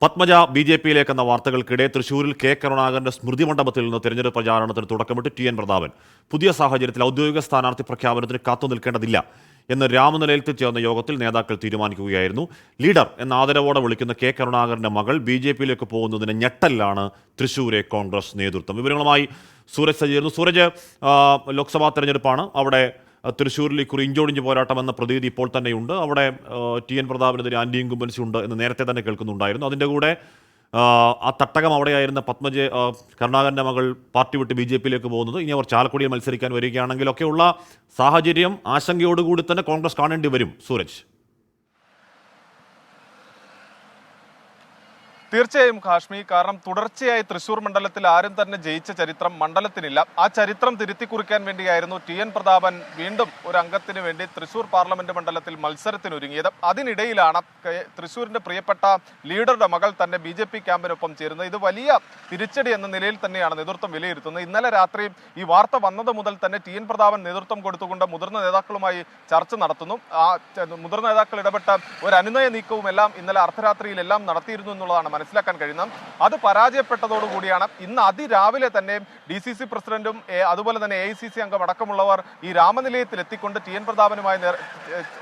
പത്മജ ബി.ജെ.പിയിലേക്കെന്ന വാർത്തകൾക്കിടെ തൃശൂരിൽ കെ കരുണാകരന്റെ സ്മൃതി മണ്ഡപത്തിൽ നിന്ന് തെരഞ്ഞെടുപ്പ് പ്രചാരണത്തിന് തുടക്കമിട്ട് ടി.എൻ. പ്രതാപൻ. പുതിയ സാഹചര്യത്തിൽ ഔദ്യോഗിക സ്ഥാനാർത്ഥി പ്രഖ്യാപനത്തിന് കാത്തുനിൽക്കേണ്ടതില്ല എന്ന് രാമനിലയത്തിൽ ചേർന്ന യോഗത്തിൽ നേതാക്കൾ തീരുമാനിക്കുകയായിരുന്നു. ലീഡർ എന്ന ആദരവോടെ വിളിക്കുന്ന കെ കരുണാകരന്റെ മകൾ ബി.ജെ.പിയിലേക്ക് പോകുന്നതിന് ഞെട്ടലിലാണ് തൃശൂരെ കോൺഗ്രസ് നേതൃത്വം. വിവരങ്ങളുമായി സൂരജ് സജ്ജീകരണം. സൂരജ്, ലോക്സഭാ തെരഞ്ഞെടുപ്പാണ്. അവിടെ തൃശ്ശൂരിൽ ഇക്കുറി ഇഞ്ചോടിഞ്ച് പോരാട്ടം എന്ന പ്രതീതി ഇപ്പോൾ തന്നെയുണ്ട്. അവിടെ ടി.എൻ. പ്രതാപനെതിരെ ആന്റി ഇൻകുംബൻസി ഉണ്ട് എന്ന് നേരത്തെ തന്നെ കേൾക്കുന്നുണ്ടായിരുന്നു. അതിൻ്റെ കൂടെ ആ തട്ടകം അവിടെയായിരുന്ന കരുണാകരൻ്റെ മകൾ പാർട്ടി വിട്ട് ബി.ജെ.പിയിലേക്ക് പോകുന്നത്, ഇനി അവർ ചാലക്കുടിയിൽ മത്സരിക്കാൻ വരികയാണെങ്കിലൊക്കെയുള്ള സാഹചര്യം ആശങ്കയോടുകൂടി തന്നെ കോൺഗ്രസ് കാണേണ്ടി വരും. സൂരജ്. തീർച്ചയായും കാശ്മീർ, കാരണം തുടർച്ചയായി തൃശൂർ മണ്ഡലത്തിൽ ആരും തന്നെ ജയിച്ച ചരിത്രം മണ്ഡലത്തിനില്ല. ആ ചരിത്രം തിരുത്തി കുറിക്കാൻ വേണ്ടിയായിരുന്നു ടി.എൻ. പ്രതാപൻ വീണ്ടും ഒരു അംഗത്തിന് വേണ്ടി തൃശൂർ പാർലമെന്റ് മണ്ഡലത്തിൽ മത്സരത്തിനൊരുങ്ങിയത്. അതിനിടയിലാണ് തൃശൂരിന്റെ പ്രിയപ്പെട്ട ലീഡറുടെ മകൾ തന്നെ ബി.ജെ.പി ക്യാമ്പിനൊപ്പം ചേരുന്നത്. ഇത് വലിയ തിരിച്ചടി എന്ന നിലയിൽ തന്നെയാണ് നേതൃത്വം വിലയിരുത്തുന്നത്. ഇന്നലെ രാത്രി ഈ വാർത്ത വന്നത് മുതൽ തന്നെ ടി.എൻ. പ്രതാപൻ നേതൃത്വം കൊടുത്തുകൊണ്ട് മുതിർന്ന നേതാക്കളുമായി ചർച്ച നടത്തുന്നു. ആ മുതിർന്ന നേതാക്കൾ ഇടപെട്ട ഒരു അനുനയ നീക്കവും എല്ലാം ഇന്നലെ അർദ്ധരാത്രിയിലെല്ലാം നടത്തിയിരുന്നു എന്നുള്ളതാണ് മനസ്സിലാക്കാൻ കഴിയുന്നത്. അത് പരാജയപ്പെട്ടതോടുകൂടിയാണ് ഇന്ന് അതിരാവിലെ തന്നെ DCC പ്രസിഡന്റും അതുപോലെ തന്നെ AICC അംഗം അടക്കമുള്ളവർ ഈ രാമനിലയത്തിൽ എത്തിക്കൊണ്ട് ടി.എൻ. പ്രതാപനുമായി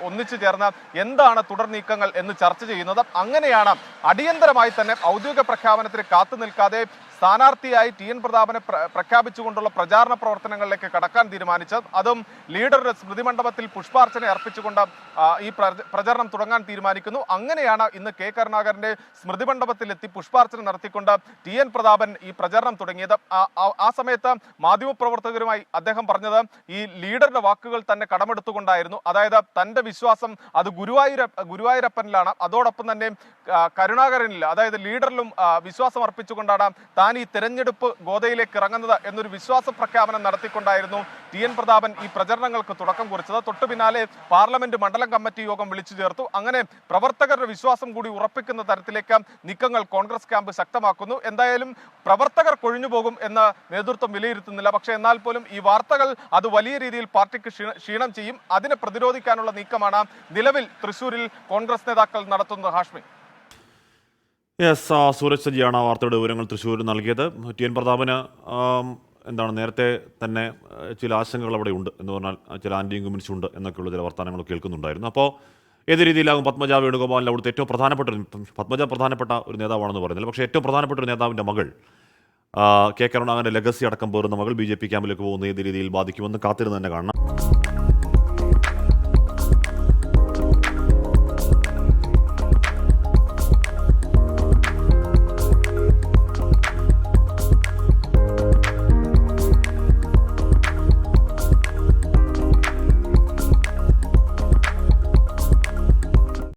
ഒന്നിച്ചു ചേർന്ന് എന്താണ് തുടർ നീക്കങ്ങൾ എന്ന് ചർച്ച ചെയ്യുന്നത്. അങ്ങനെയാണ് അടിയന്തരമായി തന്നെ ഔദ്യോഗിക പ്രഖ്യാപനത്തിന് കാത്തു നിൽക്കാതെ സ്ഥാനാർത്ഥിയായി ടി.എൻ. പ്രതാപനെ പ്രഖ്യാപിച്ചുകൊണ്ടുള്ള പ്രചാരണ പ്രവർത്തനങ്ങളിലേക്ക് കടക്കാൻ തീരുമാനിച്ചത്. അതും ലീഡറുടെ സ്മൃതി മണ്ഡപത്തിൽ പുഷ്പാർച്ചന അർപ്പിച്ചുകൊണ്ട് ഈ പ്രചരണം തുടങ്ങാൻ തീരുമാനിക്കുന്നു. അങ്ങനെയാണ് ഇന്ന് കെ കരുണാകരന്റെ സ്മൃതി മണ്ഡപത്തിലെത്തി പുഷ്പാർച്ചന നടത്തിക്കൊണ്ട് ടി.എൻ. പ്രതാപൻ ഈ പ്രചരണം തുടങ്ങിയത്. ആ സമയത്ത് മാധ്യമപ്രവർത്തകരുമായി അദ്ദേഹം പറഞ്ഞത് ഈ ലീഡറുടെ വാക്കുകൾ തന്നെ കടമെടുത്തുകൊണ്ടായിരുന്നു. അതായത് തന്റെ വിശ്വാസം അത് ഗുരുവായൂരപ്പനിലാണ്, അതോടൊപ്പം തന്നെ കരുണാകരനിൽ, അതായത് ലീഡറിലും വിശ്വാസം അർപ്പിച്ചുകൊണ്ടാണ് താൻ ഈ തെരഞ്ഞെടുപ്പ് ഗോതയിലേക്ക് ഇറങ്ങുന്നത് എന്നൊരു വിശ്വാസ പ്രഖ്യാപനം നടത്തിക്കൊണ്ടായിരുന്നു ടി.എൻ. പ്രതാപൻ ഈ പ്രചരണങ്ങൾക്ക് തുടക്കം കുറിച്ചത്. തൊട്ടു പിന്നാലെ പാർലമെന്റ് മണ്ഡലം കമ്മിറ്റി യോഗം വിളിച്ചു ചേർത്തു. അങ്ങനെ പ്രവർത്തകരുടെ വിശ്വാസം കൂടി ഉറപ്പിക്കുന്ന തരത്തിലേക്ക് നീക്കങ്ങൾ കോൺഗ്രസ് ക്യാമ്പ് ശക്തമാക്കുന്നു. എന്തായാലും പ്രവർത്തകർ കൊഴിഞ്ഞു പോകും എന്ന് നേതൃത്വം വിലയിരുത്തുന്നില്ല. പക്ഷേ എന്നാൽ പോലും ഈ വാർത്തകൾ അത് വലിയ രീതിയിൽ പാർട്ടിക്ക് ക്ഷീണം ചെയ്യും. അതിനെ പ്രതിരോധിക്കാനുള്ള നീക്കമാണ് നിലവിൽ തൃശ്ശൂരിൽ കോൺഗ്രസ് നേതാക്കൾ നടത്തുന്നത്. ഹാഷ്മി. സൂരജ് സജിയാണ് വാർത്തയുടെ വിവരങ്ങൾ തൃശ്ശൂരിൽ നൽകിയത്. ടി.എൻ. പ്രതാപന് നേരത്തെ തന്നെ ചില ആശങ്കകൾ അവിടെ ഉണ്ട് എന്ന് പറഞ്ഞാൽ ചില ആന്റി ഇൻകുംബൻസി ഉണ്ട് എന്നൊക്കെയുള്ള ചില വർത്തമാനങ്ങൾ കേൾക്കുന്നുണ്ടായിരുന്നു. അപ്പോൾ ഏത് രീതിയിലാകും പത്മജ വേണുഗോപാലിൻ്റെ അവിടുത്തെ ഏറ്റവും പ്രധാനപ്പെട്ട ഒരു നേതാവാണെന്ന് പറയുന്നില്ല, പക്ഷേ ഏറ്റവും പ്രധാനപ്പെട്ട ഒരു നേതാവിൻ്റെ മകൾ കെ കരുണാകരൻ്റെ ലെഗസി അടക്കം പേറുന്ന മകൾ ബി.ജെ.പി ക്യാമ്പിലേക്ക് പോകുന്ന ഏത് രീതിയിൽ ബാധിക്കുമെന്ന് കാത്തിരുന്ന് തന്നെ കാണണം.